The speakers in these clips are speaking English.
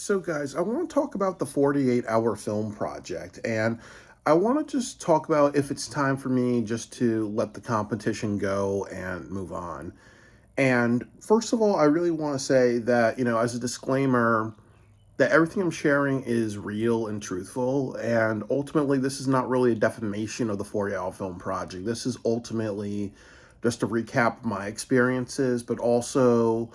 So, guys, I want to talk about the 48-hour film project, and I want to just talk about if it's time for me just to let the competition go and move on. And first of all, I really want to say that, as a disclaimer, that everything I'm sharing is real and truthful, and ultimately, this is not really a defamation of the 48-hour film project. This is ultimately just a recap of my experiences, but also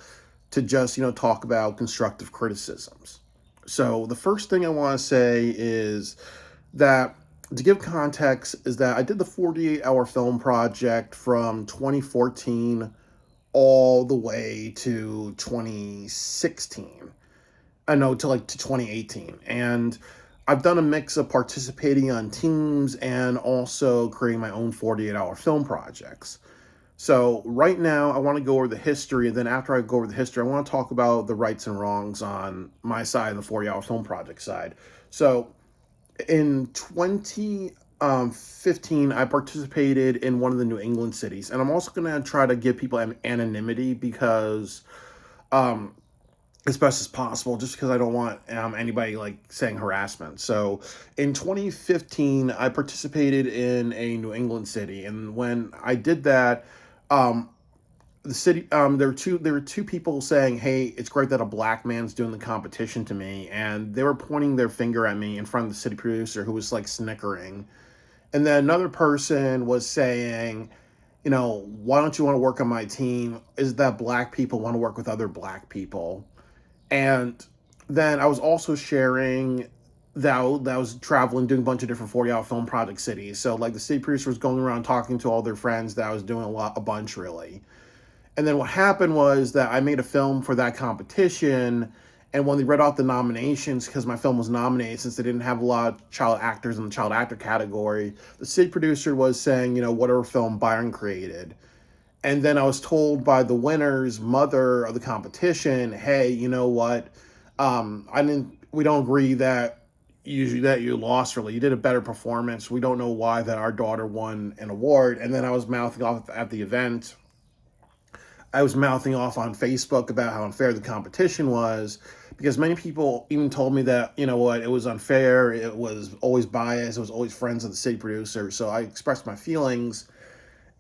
to just, talk about constructive criticisms. So the first thing I want to say is that to give context is that I did the 48-hour film project from 2014 all the way to 2016. I know to 2018. And I've done a mix of participating on teams and also creating my own 48-hour film projects. So right now, I want to go over the history, and then after I go over the history, I want to talk about the rights and wrongs on my side and the 40-hour film project side. So in 2015, I participated in one of the New England cities, and I'm also going to try to give people anonymity because, um, as best as possible, just because I don't want anybody like saying harassment. So in 2015, I participated in a New England city, and when I did that, um, the city there were two people saying, hey, it's great that a black man's doing the competition to me, and they were pointing their finger at me in front of the city producer, who was like snickering. And then another person was saying, why don't you want to work on my team? Is that black people want to work with other black people? And then I was also sharing that I was traveling, doing a bunch of different 40-hour film project cities. So like the city producer was going around talking to all their friends that I was doing a bunch really. And then what happened was that I made a film for that competition. And when they read off the nominations, because my film was nominated, since they didn't have a lot of child actors in the child actor category, the city producer was saying, whatever film Byron created. And then I was told by the winner's mother of the competition, hey, you know what? We don't agree that you lost really. You did a better performance. We don't know why that our daughter won an award. And then I was mouthing off at the event, I was mouthing off on Facebook about how unfair the competition was, because many people even told me that, it was unfair, it was always biased, it was always friends of the city producer. So I expressed my feelings.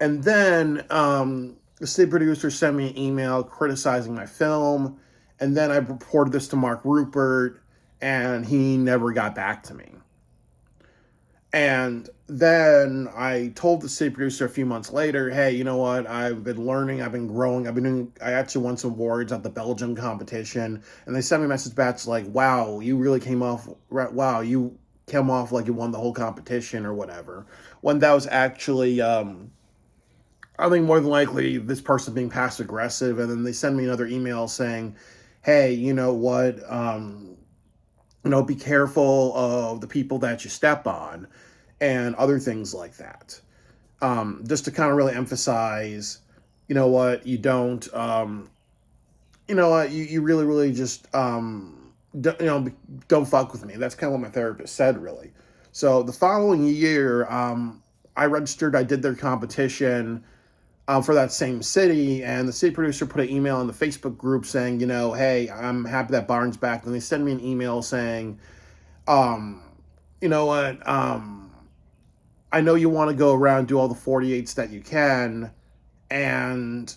And then the city producer sent me an email criticizing my film. And then I reported this to Mark Rupert, and he never got back to me. And then I told the city producer a few months later, hey, you know what? I've been learning, I've been growing, I actually won some awards at the Belgium competition. And they sent me a message back like, wow, you came off like you won the whole competition or whatever. When that was actually, I think more than likely this person being passive aggressive. And then they send me another email saying, hey, you know what? Be careful of the people that you step on and other things like that. Just to kind of really emphasize, you don't, you really, really just, don't fuck with me. That's kind of what my therapist said, really. So the following year, I did their competition for that same city, and the city producer put an email in the Facebook group saying, hey, I'm happy that Barnes back. And they sent me an email saying, um, you know what, I know you want to go around and do all the 48s that you can, and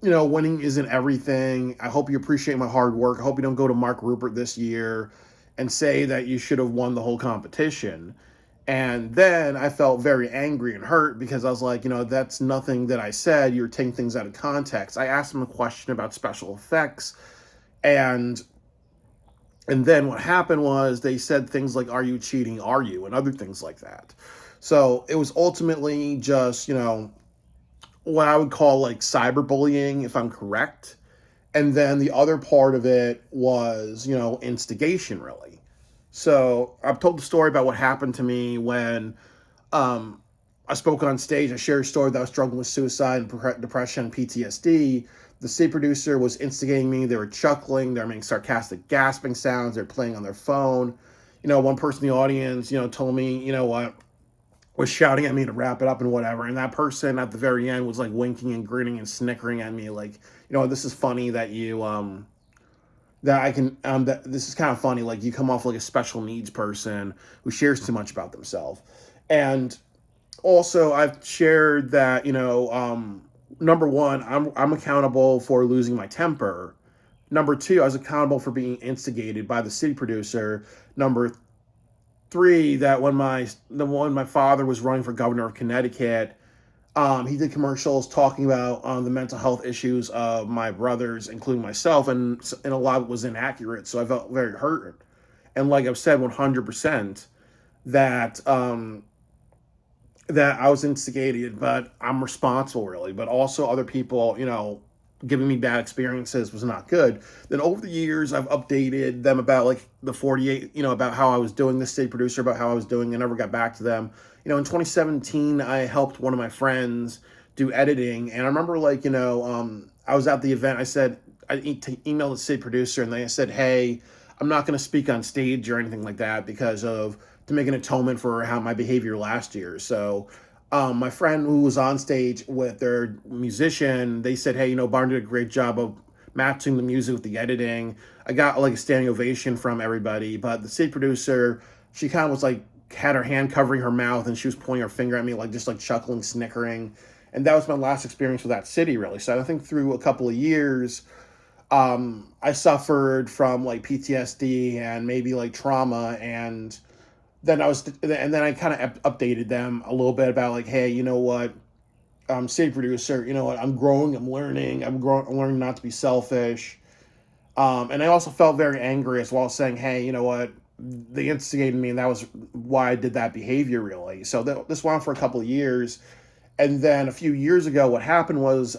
winning isn't everything. I hope you appreciate my hard work. I hope you don't go to Mark Rupert this year and say that you should have won the whole competition. And then I felt very angry and hurt because I was like, that's nothing that I said. You're taking things out of context. I asked him a question about special effects, and then what happened was they said things like, are you cheating? Are you? And other things like that. So it was ultimately just, what I would call like cyberbullying, if I'm correct. And then the other part of it was, instigation, really. So I've told the story about what happened to me when um, I spoke on stage. I shared a story that I was struggling with suicide and depression and PTSD. The city producer was instigating me. They were chuckling. They were making sarcastic gasping sounds. They're playing on their phone. One person in the audience, told me, what, was shouting at me to wrap it up and whatever. And that person at the very end was like winking and grinning and snickering at me, like, this is funny that that I can that this is kind of funny, like you come off like a special needs person who shares too much about themselves. And also I've shared that, number one, I'm accountable for losing my temper. Number two, I was accountable for being instigated by the city producer. Number three, that when my father was running for governor of Connecticut, he did commercials talking about the mental health issues of my brothers, including myself, and a lot of it was inaccurate. So I felt very hurt. And like I've said, 100% that that I was instigated, but I'm responsible really. But also other people, giving me bad experiences was not good. Then over the years, I've updated them about like the 48, about how I was doing, the state producer, about how I was doing. I never got back to them. In 2017, I helped one of my friends do editing, and I remember like, I was at the event. I said I emailed the state producer, and they said, "Hey, I'm not going to speak on stage or anything like that because of to make an atonement for how my behavior last year." So my friend who was on stage with their musician, they said, "Hey, Barn did a great job of matching the music with the editing." I got like a standing ovation from everybody, but the state producer, she kind of was like had her hand covering her mouth and she was pointing her finger at me like just like chuckling, snickering. And that was my last experience with that city, really. So I think through a couple of years, I suffered from like PTSD and maybe like trauma, and then I kind of updated them a little bit about like, hey, you know what, city producer, you know what, I'm growing, I'm learning not to be selfish. And I also felt very angry as well, saying, hey, you know what, they instigated me, and that was why I did that behavior, really. So this went on for a couple of years, and then a few years ago, what happened was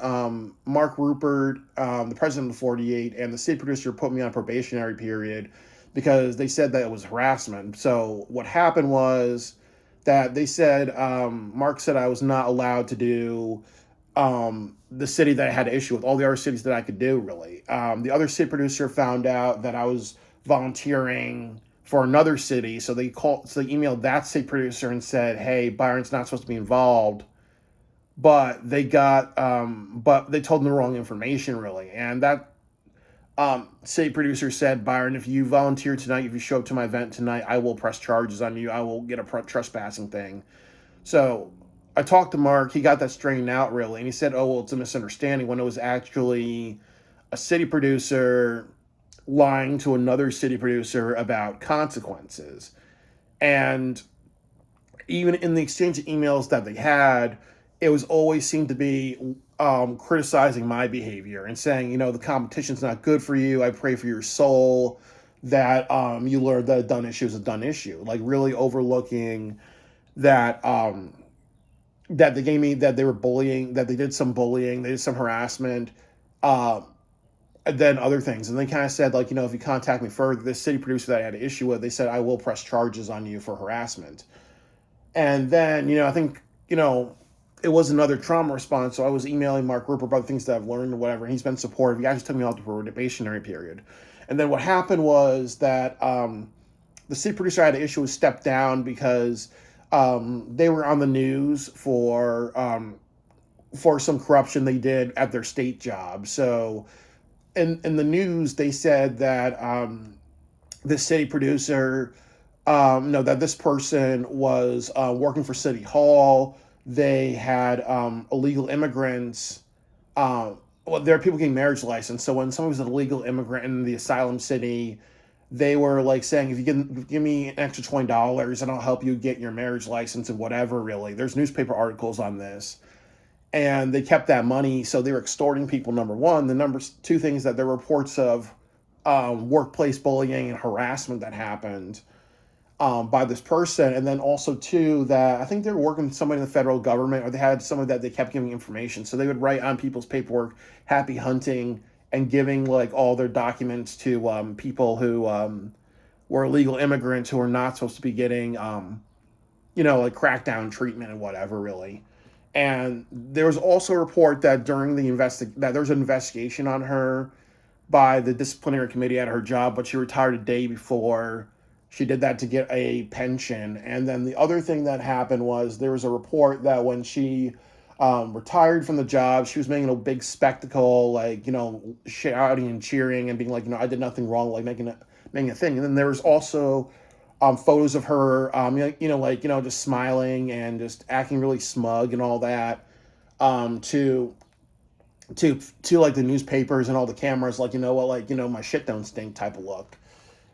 Mark Rupert, the president of 48, and the state producer put me on a probationary period because they said that it was harassment. So what happened was that they said, Mark said I was not allowed to do the city that I had an issue with, all the other cities that I could do, really. The other city producer found out that I was volunteering for another city, so they emailed that city producer and said, hey, Byron's not supposed to be involved, but they told them the wrong information, really. And that city producer said, Byron, if you volunteer tonight, if you show up to my event tonight, I will press charges on you. I will get a trespassing thing. So I talked to Mark. He got that straightened out, really. And he said, oh, well, it's a misunderstanding, when it was actually a city producer lying to another city producer about consequences. And even in the exchange of emails that they had, it was always seemed to be criticizing my behavior and saying, the competition's not good for you. I pray for your soul that you learn that a done issue is a done issue. Like really overlooking that that they gave me, that they were bullying, that they did some bullying, they did some harassment, and then other things. And they kind of said, like, if you contact me further, this city producer that I had an issue with, they said, I will press charges on you for harassment. And then, I think, it was another trauma response. So I was emailing Mark Rupert about the things that I've learned or whatever, and he's been supportive. He actually took me out to a probationary period. And then what happened was that the city producer I had an issue with stepped down because they were on the news for some corruption they did at their state job. So in the news, they said that this city producer, no, that this person was working for City Hall. They had illegal immigrants. Well, there are people getting marriage license. So when someone was an illegal immigrant in the asylum city, they were like saying, if you give me an extra $20 and I'll help you get your marriage license and whatever, really. There's newspaper articles on this. And they kept that money. So they were extorting people, number one. The number two thing is that there were reports of workplace bullying and harassment that happened by this person. And then also, too, that I think they were working with somebody in the federal government, or they had somebody that they kept giving information. So they would write on people's paperwork, happy hunting, and giving like all their documents to people who were illegal immigrants who are not supposed to be getting, like crackdown treatment and whatever, really. And there was also a report that during the that there was an investigation on her by the disciplinary committee at her job, but she retired a day before she did that to get a pension. And then the other thing that happened was there was a report that when she retired from the job. She was making a big spectacle, like, shouting and cheering and being like, I did nothing wrong, like making a thing. And then there was also photos of her, just smiling and just acting really smug and all that, to like the newspapers and all the cameras, like, my shit don't stink type of look.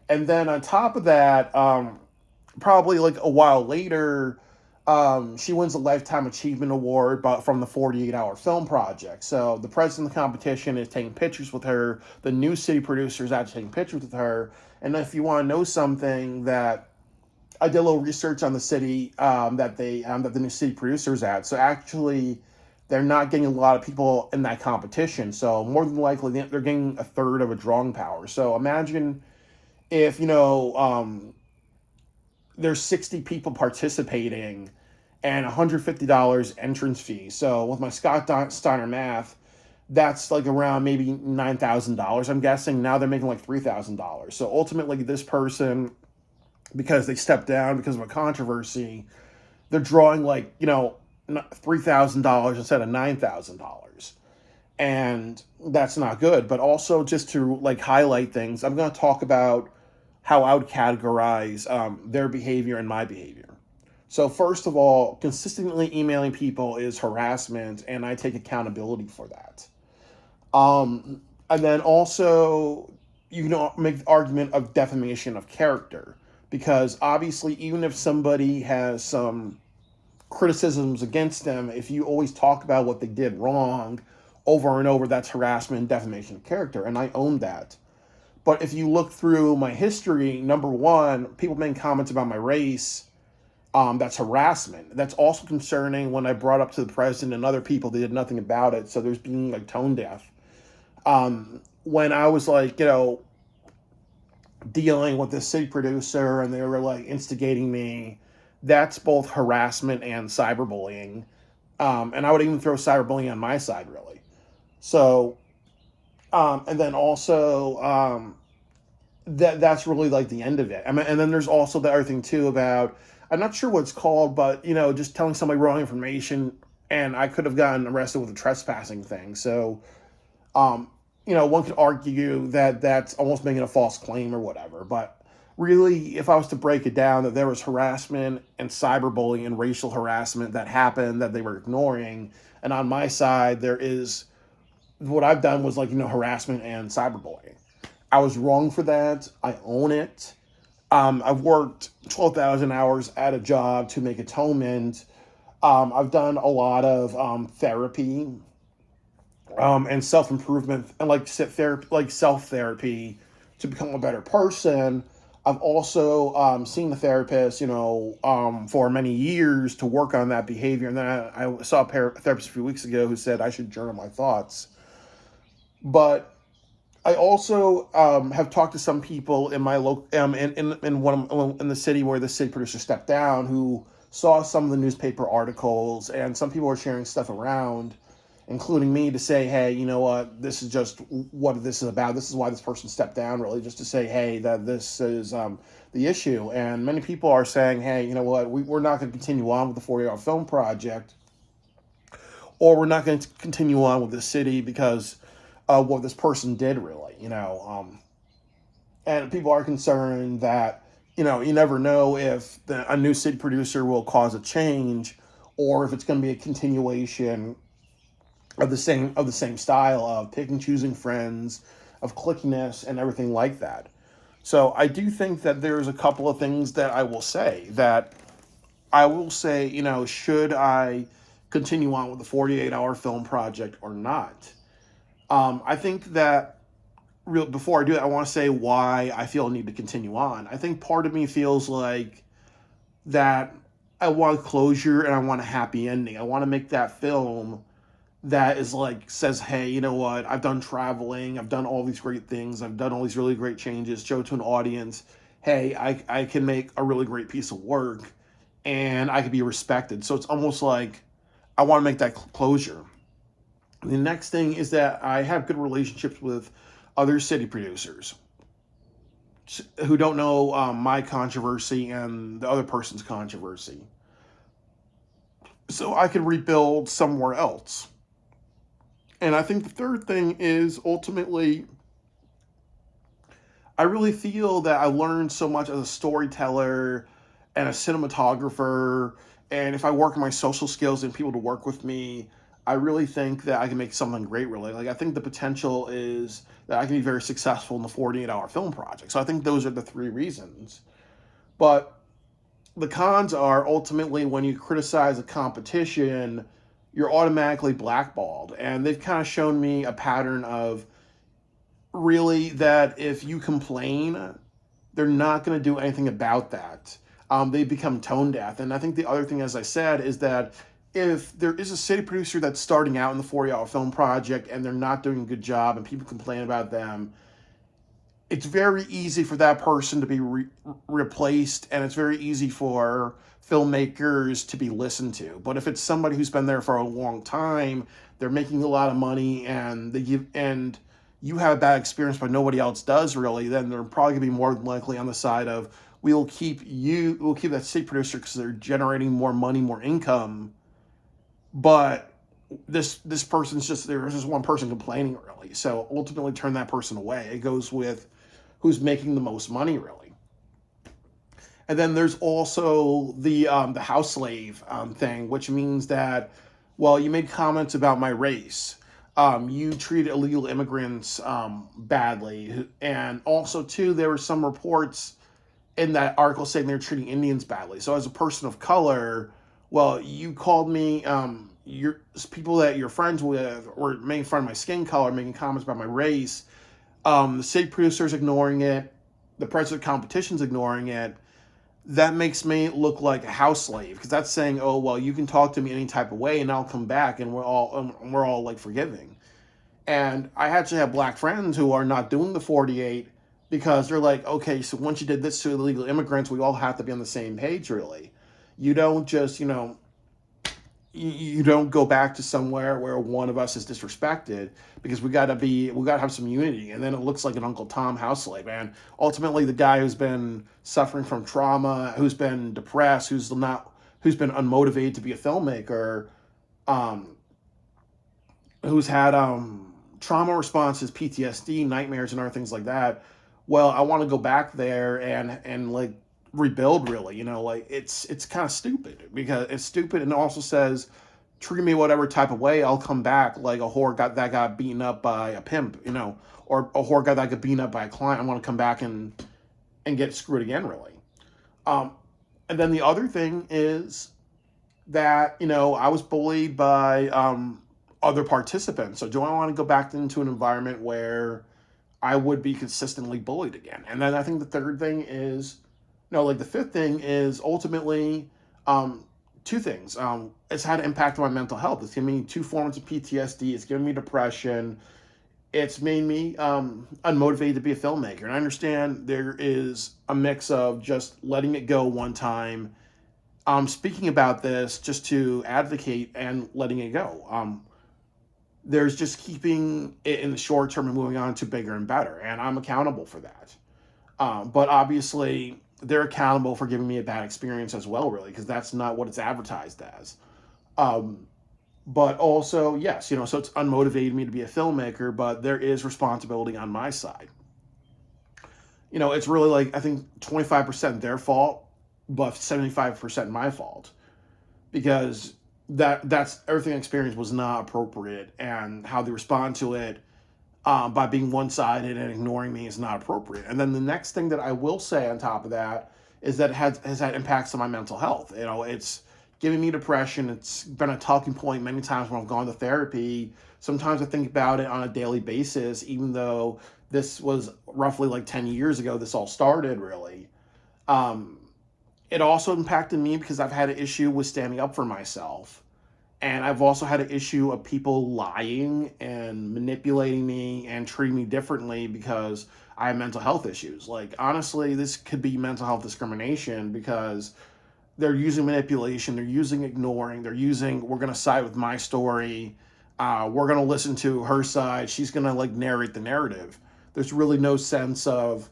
And then on top of that, probably like a while later, she wins a Lifetime Achievement Award from the 48 Hour Film Project. So the president of the competition is taking pictures with her. The New City producer is actually taking pictures with her. And if you want to know something, that I did a little research on the city, that the New City producer is at. So actually, they're not getting a lot of people in that competition. So more than likely, they're getting a third of a drawing power. So imagine if there's 60 people participating and $150 entrance fee. So with my Scott Steiner math, that's like around maybe $9,000. I'm guessing now they're making like $3,000. So ultimately, this person, because they stepped down because of a controversy, they're drawing like $3,000 instead of $9,000, and that's not good. But also, just to like highlight things, I'm going to talk about how I would categorize their behavior and my behavior. So first of all, consistently emailing people is harassment, and I take accountability for that. And then also, you can make the argument of defamation of character, because obviously, even if somebody has some criticisms against them, if you always talk about what they did wrong over and over, that's harassment and defamation of character, and I own that. But if you look through my history, number one, people making comments about my race, that's harassment. That's also concerning when I brought up to the president and other people, they did nothing about it. So there's being like tone deaf. When I was like, dealing with this city producer and they were like instigating me, that's both harassment and cyberbullying. And I would even throw cyberbullying on my side, really. So, and then also, that's really like the end of it. I mean, and then there's also the other thing too about, I'm not sure what it's called, but just telling somebody wrong information, and I could have gotten arrested with a trespassing thing. So, one could argue that that's almost making a false claim or whatever. But really, if I was to break it down, that there was harassment and cyberbullying and racial harassment that happened that they were ignoring, and on my side, there is what I've done was like harassment and cyberbullying. I was wrong for that. I own it. I've worked 12,000 hours at a job to make atonement. I've done a lot of therapy, and self-improvement, and like self-therapy to become a better person. I've also seen the therapist, for many years to work on that behavior. And then I saw a therapist a few weeks ago who said I should journal my thoughts. But I also have talked to some people in my local, in the city where the city producer stepped down, who saw some of the newspaper articles, and some people are sharing stuff around, including me, to say, hey, you know what, this is just what this is about. This is why this person stepped down, really, just to say, hey, that this is the issue. And many people are saying, hey, you know what, we're not going to continue on with the 40-hour film project, or we're not going to continue on with the city because of what this person did, really, and people are concerned that, you never know if a new city producer will cause a change, or if it's going to be a continuation of the same style of picking, choosing friends, of clickiness and everything like that. So I do think that there's a couple of things that I will say. Should I continue on with the 48-hour film project or not? I think that before I do that, I want to say why I feel a need to continue on. I think part of me feels like that I want closure and I want a happy ending. I want to make that film that is like, says, hey, you know what, I've done traveling, I've done all these great things, I've done all these really great changes, show to an audience, hey, I can make a really great piece of work and I can be respected. So it's almost like I want to make that closure. The next thing is that I have good relationships with other city producers who don't know my controversy and the other person's controversy. so I could rebuild somewhere else. And I think the third thing is ultimately, I really feel that I learned so much as a storyteller and a cinematographer. And if I work on my social skills and people to work with me, I really think that I can make something great, really. Like, I think the potential is that I can be very successful in the 48-hour film project. So I think those are the three reasons. But the cons are ultimately when you criticize a competition, you're automatically blackballed. And they've kind of shown me a pattern of really that if you complain, they're not going to do anything about that. They become tone deaf. And I think the other thing, as I said, is that if there is a city producer that's starting out in the 40-hour film project and they're not doing a good job and people complain about them, it's very easy for that person to be replaced, and it's very easy for filmmakers to be listened to. But if it's somebody who's been there for a long time, they're making a lot of money, and they give and you have a bad experience, but nobody else does really, then they're probably gonna be more likely on the side of we'll keep that state producer because they're generating more money, more income. But this person's just there's just one person complaining really. So ultimately turn that person away. It goes with who's making the most money really. And then there's also the house slave thing, which means that, well, you made comments about my race. You treat illegal immigrants badly, and also too there were some reports in that article saying they're treating Indians badly. So as a person of color, well, you called me your people that you're friends with or making fun of my skin color, making comments about my race. The state producer's ignoring it. The president of competition's ignoring it. That makes me look like a house slave because that's saying, oh well, you can talk to me any type of way, and I'll come back, and we're all like forgiving. And I actually have black friends who are not doing the 48 because they're like, okay, so once you did this to illegal immigrants, we all have to be on the same page, really. You don't just, you don't go back to somewhere where one of us is disrespected because we gotta have some unity. And then it looks like an Uncle Tom house slave. And ultimately, the guy who's been suffering from trauma, who's been depressed, who's been unmotivated to be a filmmaker, um, who's had trauma responses, PTSD, nightmares, and other things like that. Well, I want to go back there and like rebuild. Really, like it's kind of stupid because it's stupid and it also says treat me whatever type of way, I'll come back like a whore got beaten up by a pimp, or a whore got beaten up by a client. I want to come back and get screwed again, really. Um, and then the other thing is that I was bullied by other participants. So do I want to go back into an environment where I would be consistently bullied again? And then I think the third thing is, no, like the fifth thing is ultimately um, two things. It's had an impact on my mental health. It's given me two forms of PTSD. It's given me depression. It's made me unmotivated to be a filmmaker. And I understand there is a mix of just letting it go one time, speaking about this just to advocate and letting it go. There's just keeping it in the short term and moving on to bigger and better. And I'm accountable for that. But obviously, they're accountable for giving me a bad experience as well, really, because that's not what it's advertised as. Um, but also, yes, so it's unmotivated me to be a filmmaker, but there is responsibility on my side. It's really like I think 25% their fault, but 75% my fault because that's everything I experienced was not appropriate, and how they respond to it by being one sided and ignoring me is not appropriate. And then the next thing that I will say on top of that is that it has had impacts on my mental health. It's giving me depression. It's been a talking point many times when I've gone to therapy. Sometimes I think about it on a daily basis, even though this was roughly like 10 years ago, this all started really. Um, it also impacted me because I've had an issue with standing up for myself. And I've also had an issue of people lying and manipulating me and treating me differently because I have mental health issues. Like, honestly, this could be mental health discrimination because they're using manipulation, they're using ignoring, they're using, we're going to side with my story, we're going to listen to her side, she's going to like narrate the narrative. There's really no sense of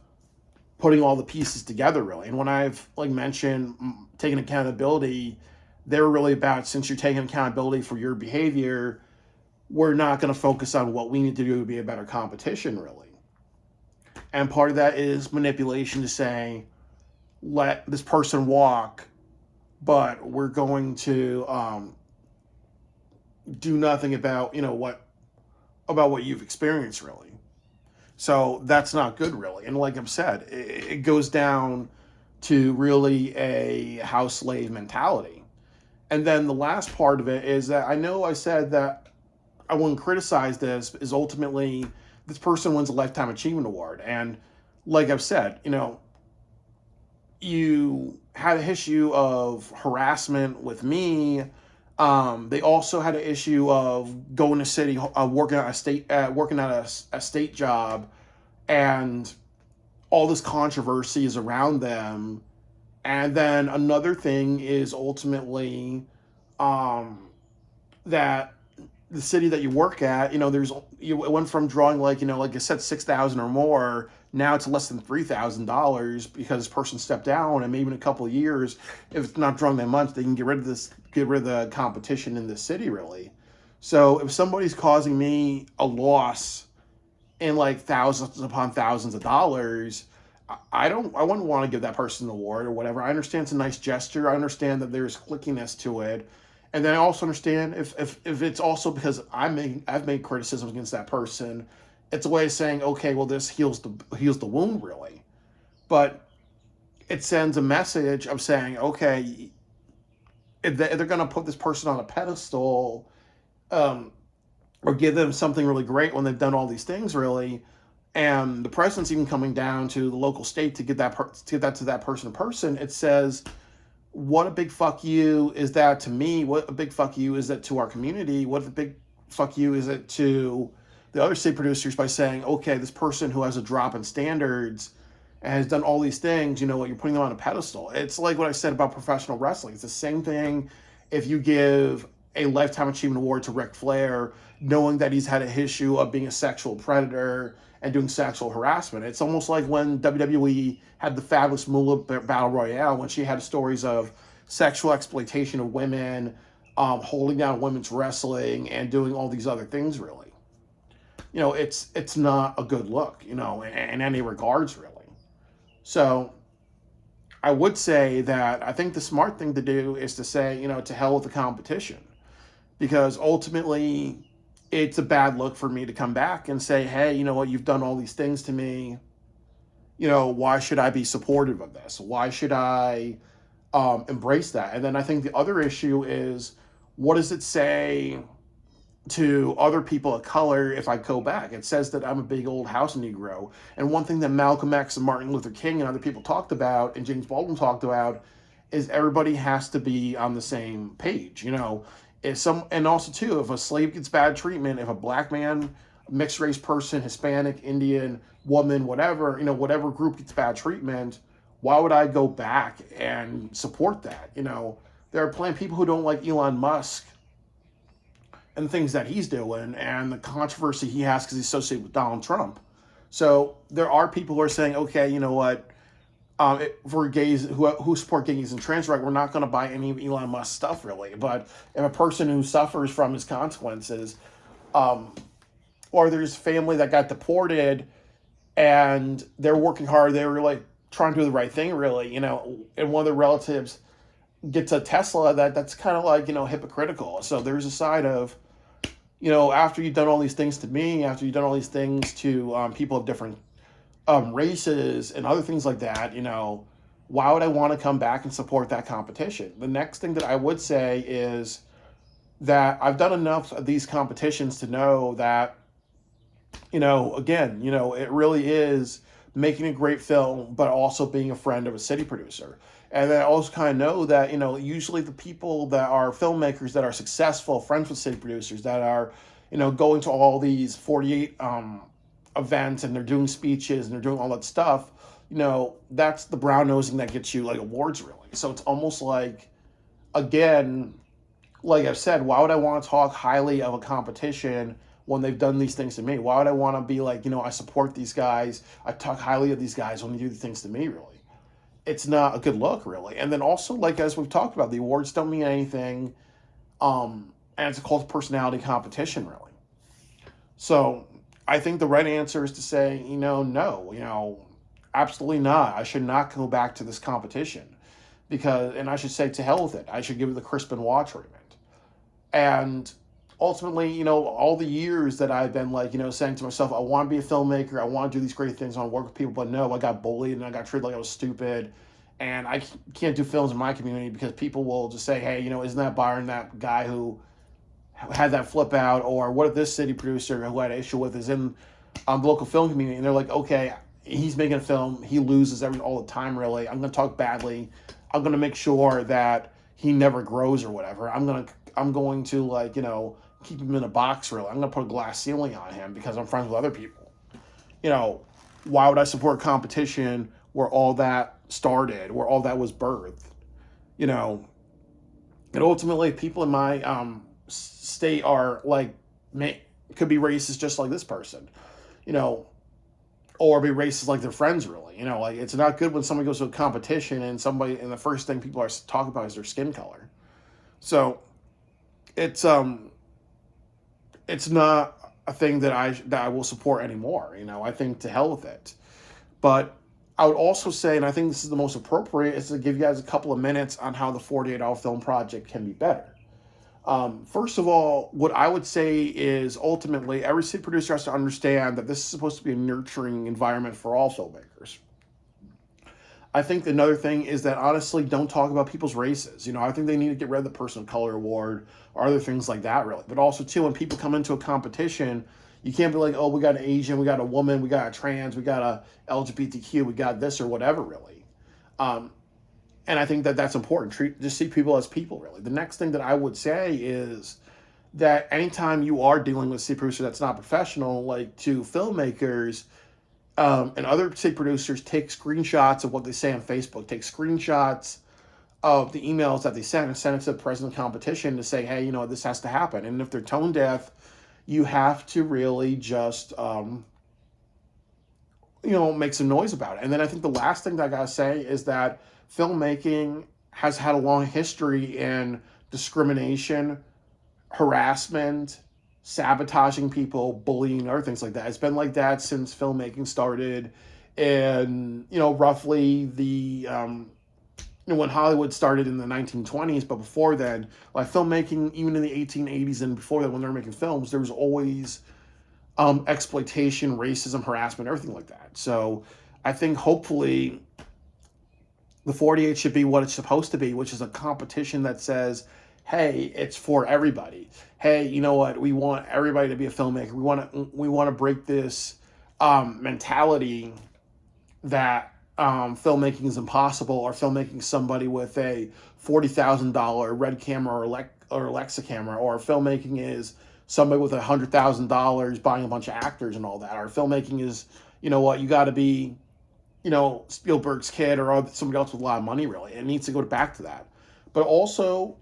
putting all the pieces together, really. And when I've like mentioned taking accountability, they were really about, since you're taking accountability for your behavior, we're not going to focus on what we need to do to be a better competition, really. And part of that is manipulation to say, let this person walk, but we're going to do nothing about, about what you've experienced, really. So that's not good, really. And like I've said, it goes down to really a house slave mentality. And then the last part of it is that I know I said that I wouldn't criticize this, is ultimately this person wins a Lifetime Achievement Award. And like I've said, you had an issue of harassment with me. They also had an issue of going to city, working at a state job, and all this controversy is around them. And then another thing is ultimately that the city that you work at, it went from drawing like I said, 6,000 or more. Now it's less than $3,000 because this person stepped down, and maybe in a couple of years, if it's not drawing that much, they can get rid of the competition in this city, really. So if somebody's causing me a loss in like thousands upon thousands of dollars, I wouldn't want to give that person an award or whatever. I understand it's a nice gesture. I understand that there's clickiness to it. And then I also understand if it's also because I've made criticisms against that person, it's a way of saying, okay, well, this heals the wound, really. But it sends a message of saying, okay, if they're going to put this person on a pedestal, or give them something really great when they've done all these things, really, and the president's even coming down to the local state to get that to that person to person, it says, what a big fuck you is that to me? What a big fuck you is that to our community? What a big fuck you is it to the other state producers by saying, okay, this person who has a drop in standards and has done all these things, you know what, you're putting them on a pedestal. It's like what I said about professional wrestling. It's the same thing if you give a Lifetime Achievement Award to Ric Flair, knowing that he's had a issue of being a sexual predator and doing sexual harassment. It's almost like when WWE had the Fabulous Moolah Battle Royale, when she had stories of sexual exploitation of women, holding down women's wrestling, and doing all these other things, really. It's not a good look, in any regards, really. So I would say that I think the smart thing to do is to say, to hell with the competition. Because ultimately, it's a bad look for me to come back and say, hey, you know what, you've done all these things to me. Why should I be supportive of this? Why should I embrace that? And then I think the other issue is, what does it say to other people of color if I go back? It says that I'm a big old house Negro. And one thing that Malcolm X and Martin Luther King and other people talked about, and James Baldwin talked about, is everybody has to be on the same page. And also too, if a slave gets bad treatment, if a black man, mixed race person, Hispanic, Indian, woman, whatever, whatever group gets bad treatment, why would I go back and support that? There are plenty of people who don't like Elon Musk and things that he's doing and the controversy he has because he's associated with Donald Trump. So there are people who are saying, okay, you know what, for gays who support gays and trans rights, we're not going to buy any of Elon Musk's stuff, really. But if a person who suffers from his consequences, or there's family that got deported and they're working hard, they were like trying to do the right thing, really, and one of their relatives gets a Tesla, that's kind of like, hypocritical. So there's a side of, after you've done all these things to me, after you've done all these things to people of different races and other things like that, why would I want to come back and support that competition? The next thing that I would say is that I've done enough of these competitions to know that, again, it really is making a great film, but also being a friend of a city producer. And then I also kind of know that, usually the people that are filmmakers that are successful, friends with city producers, that are, going to all these 48 events and they're doing speeches and they're doing all that stuff, that's the brown nosing that gets you like awards, really. So it's almost like, again, like I've said, why would I want to talk highly of a competition when they've done these things to me? Why would I want to be like, I support these guys, I talk highly of these guys when they do the things to me, really? it's not a good look, really. And then also, like, as we've talked about, the awards don't mean anything, and it's a cult of personality competition, really. So I think the right answer is to say, no, absolutely not. I should not go back to this competition because, and I should say to hell with it. I should give it the Chris Benoit treatment. And ultimately, all the years that I've been like, saying to myself, I want to be a filmmaker, I want to do these great things, I want to work with people, but no, I got bullied and I got treated like I was stupid. And I can't do films in my community because people will just say, hey, isn't that Byron, that guy who had that flip out? Or what if this city producer who I had an issue with is in the local film community? And they're like, okay, he's making a film, he loses all the time, really. I'm going to talk badly. I'm going to make sure that he never grows or whatever. I'm going to like, keep him in a box, really. I'm going to put a glass ceiling on him because I'm friends with other people. Why would I support competition where all that started, where all that was birthed? And ultimately, people in my state are like, could be racist just like this person, or be racist like their friends, really. Like, it's not good when somebody goes to a competition and the first thing people are talking about is their skin color. So it's not a thing that I will support anymore. I think to hell with it. But I would also say, and I think this is the most appropriate, is to give you guys a couple of minutes on how the 48-hour film project can be better. First of all, what I would say is ultimately every city producer has to understand that this is supposed to be a nurturing environment for all filmmakers. I think another thing is that, honestly, don't talk about people's races. I think they need to get rid of the person of color award or other things like that, really. But also, too, when people come into a competition, you can't be like, oh, we got an Asian, we got a woman, we got a trans, we got a LGBTQ, we got this or whatever, really. And I think that that's important. Just see people as people, really. The next thing that I would say is that anytime you are dealing with a city producer that's not professional, like, to filmmakers, and other city producers, take screenshots of what they say on Facebook, take screenshots of the emails that they send and send it to the president of the competition to say, hey, this has to happen. And if they're tone deaf, you have to really just, make some noise about it. And then I think the last thing that I gotta say is that filmmaking has had a long history in discrimination, harassment, sabotaging people, bullying, other things like that. It's been like that since filmmaking started in, roughly the, when Hollywood started in the 1920s, but before then, like filmmaking, even in the 1880s and before that, when they were making films, there was always exploitation, racism, harassment, everything like that. So I think hopefully the 48 should be what it's supposed to be, which is a competition that says, hey, it's for everybody. Hey, you know what? We want everybody to be a filmmaker. We want to break this mentality that filmmaking is impossible, or filmmaking somebody with a $40,000 Red camera or Alexa camera, or filmmaking is somebody with $100,000 buying a bunch of actors and all that. Or filmmaking is, you got to be, Spielberg's kid or somebody else with a lot of money, really. It needs to go back to that. But also,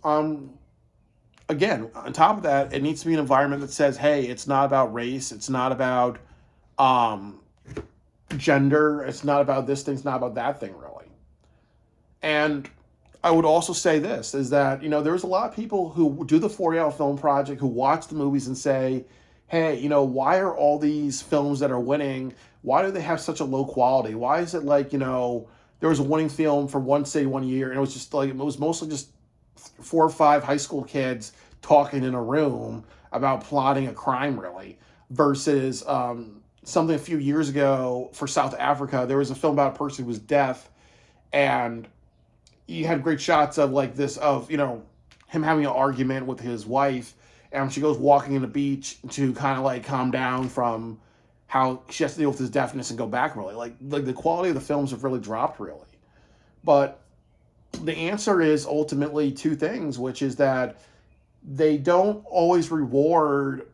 again, on top of that, it needs to be an environment that says, hey, it's not about race, it's not about gender, it's not about this thing, it's not about that thing, really. And I would also say this, is that, there's a lot of people who do the 40-hour film project, who watch the movies and say, hey, why are all these films that are winning, why do they have such a low quality? Why is it like, there was a winning film for one city one year, and it was just like, it was mostly just 4 or 5 high school kids talking in a room about plotting a crime, really, versus something a few years ago for South Africa. There was a film about a person who was deaf, and you had great shots of like this, of, him having an argument with his wife, and she goes walking in the beach to kind of like calm down from how she has to deal with his deafness and go back, really. Like the quality of the films have really dropped, really. But the answer is ultimately 2 things, which is that they don't always reward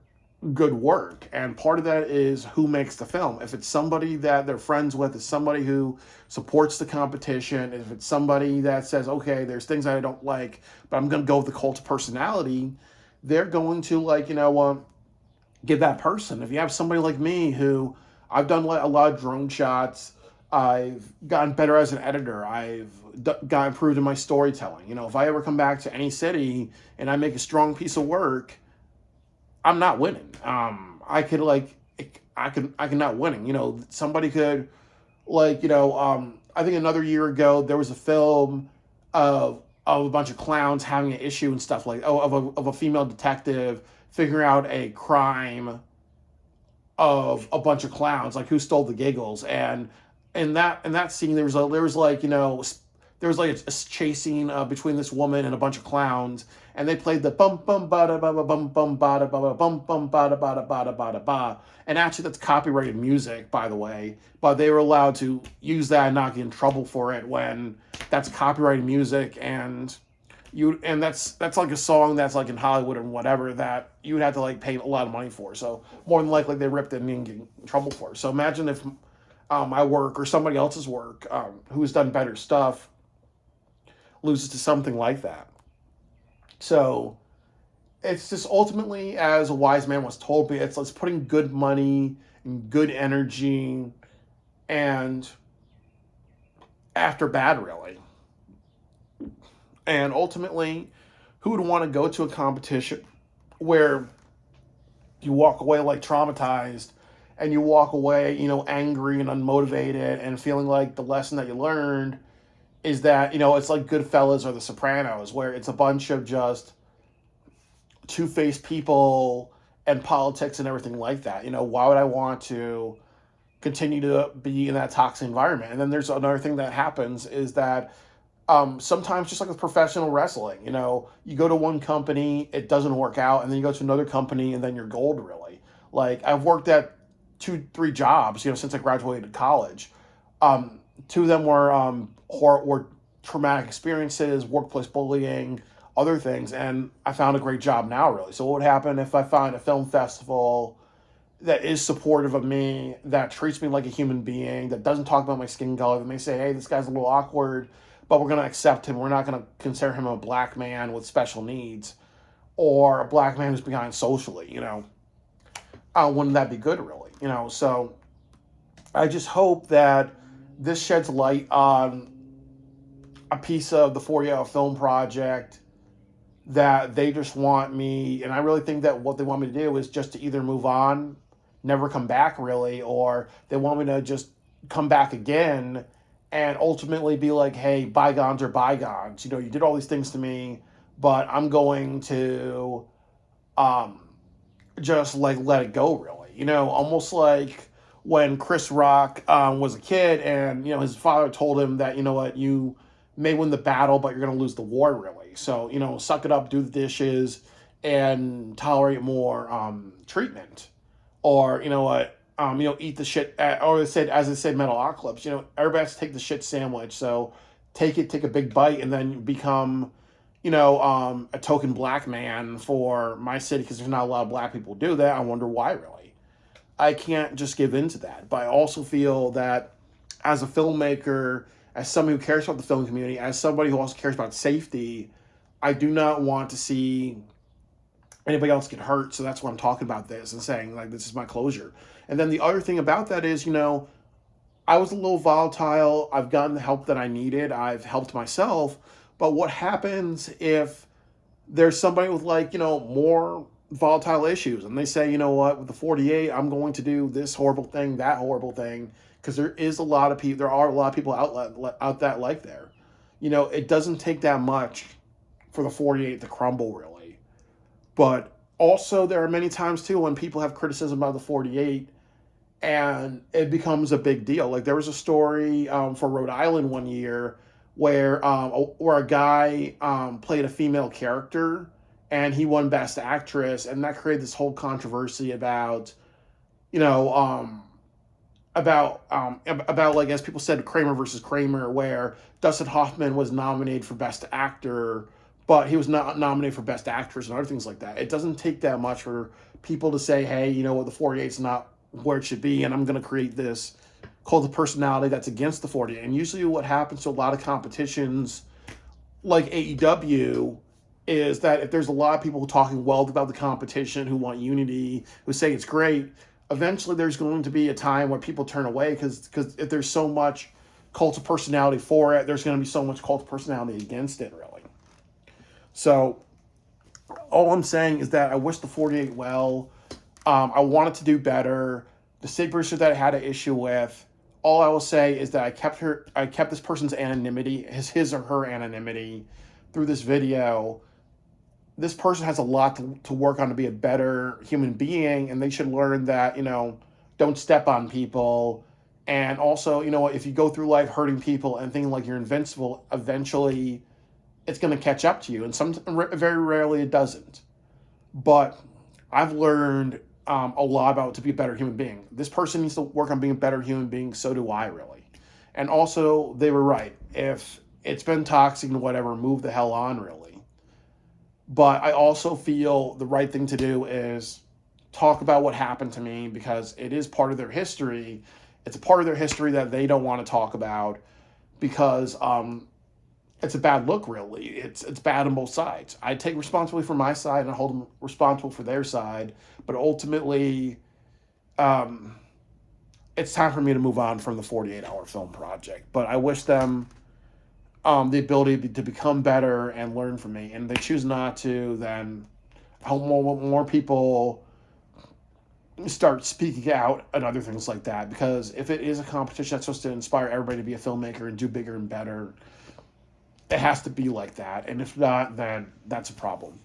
good work. And part of that is who makes the film. If it's somebody that they're friends with, it's somebody who supports the competition, if it's somebody that says, okay, there's things that I don't like, but I'm going to go with the cult of personality, they're going to give that person. If you have somebody like me, who I've done a lot of drone shots, I've gotten better as an editor. Got improved in my storytelling. If I ever come back to any city and I make a strong piece of work, I'm not winning. I could not winning. Somebody could I think another year ago there was a film of a bunch of clowns having an issue and stuff like of a female detective figuring out a crime of a bunch of clowns, like who stole the giggles. And in that scene there was like a chasing between this woman and a bunch of clowns, and they played the bum bum ba da ba ba bum bum ba da ba ba bum bum ba da ba da ba da ba da ba. And actually, that's copyrighted music, by the way. But they were allowed to use that and not get in trouble for it when that's copyrighted music, and that's like a song that's like in Hollywood or whatever that you would have to like pay a lot of money for. So more than likely they ripped it and didn't get in trouble for it. So imagine if my work or somebody else's work who's done better stuff loses to something like that. So it's just ultimately, as a wise man was told me, it's putting good money and good energy and after bad, really. And ultimately, who would want to go to a competition where you walk away like traumatized and you walk away, angry and unmotivated and feeling like the lesson that you learned is that, it's like Goodfellas or The Sopranos, where it's a bunch of just two-faced people and politics and everything like that. Why would I want to continue to be in that toxic environment? And then there's another thing that happens is that sometimes, just like with professional wrestling, you go to one company, it doesn't work out, and then you go to another company, and then you're gold, really. Like, I've worked at 2-3 jobs, since I graduated college. Two of them were traumatic experiences, workplace bullying, other things, and I found a great job now, really. So what would happen if I find a film festival that is supportive of me, that treats me like a human being, that doesn't talk about my skin color, that may say, hey, this guy's a little awkward, but we're going to accept him. We're not going to consider him a black man with special needs or a black man who's behind socially, wouldn't that be good, really? So I just hope that this sheds light on a piece of the 40-hour film project that they just want me, and I really think that what they want me to do is just to either move on, never come back, really, or they want me to just come back again and ultimately be like, hey, bygones are bygones. You did all these things to me, but I'm going to just like let it go, really. Almost like when Chris Rock was a kid and, his father told him that, what, you may win the battle, but you're going to lose the war, really. So, suck it up, do the dishes, and tolerate more treatment. Or, what, eat the shit, or as it said, Metalocalypse, everybody has to take the shit sandwich. So take a big bite, and then become, a token black man for my city, because there's not a lot of black people who do that. I wonder why, really. I can't just give in to that. But I also feel that as a filmmaker, as somebody who cares about the film community, as somebody who also cares about safety, I do not want to see anybody else get hurt. So that's why I'm talking about this and saying, like, this is my closure. And then the other thing about that is, I was a little volatile. I've gotten the help that I needed. I've helped myself. But what happens if there's somebody with, like, more volatile issues, and they say, what, with the 48, I'm going to do this horrible thing, that horrible thing, because there are a lot of people out that like there. It doesn't take that much for the 48 to crumble, really. But also, there are many times, too, when people have criticism about the 48, and it becomes a big deal. Like, there was a story for Rhode Island one year where a guy played a female character, and he won Best Actress, and that created this whole controversy about, about like, as people said, Kramer versus Kramer, where Dustin Hoffman was nominated for Best Actor, but he was not nominated for Best Actress and other things like that. It doesn't take that much for people to say, hey, what, the 48's not where it should be, and I'm going to create this cult of personality that's against the 48. And usually what happens to a lot of competitions like AEW is that if there's a lot of people talking well about the competition, who want unity, who say it's great, eventually there's going to be a time where people turn away because if there's so much cult of personality for it, there's going to be so much cult of personality against it, really. So all I'm saying is that I wish the 48 well. I wanted to do better. The state producer that I had an issue with, all I will say is that I kept this person's anonymity, his or her anonymity, through this video. This person has a lot to work on to be a better human being, and they should learn that, don't step on people. And also, if you go through life hurting people and thinking like you're invincible, eventually it's going to catch up to you. And very rarely it doesn't. But I've learned a lot about to be a better human being. This person needs to work on being a better human being. So do I, really. And also, they were right. If it's been toxic and whatever, move the hell on, really. But I also feel the right thing to do is talk about what happened to me, because it is part of their history. It's a part of their history that they don't want to talk about, because it's a bad look, really. It's bad on both sides. I take responsibility for my side and I hold them responsible for their side. But ultimately, it's time for me to move on from the 48-hour film project. But I wish them the ability to become better and learn from me. And they choose not to, then I hope more people start speaking out and other things like that. Because if it is a competition that's supposed to inspire everybody to be a filmmaker and do bigger and better, it has to be like that. And if not, then that's a problem.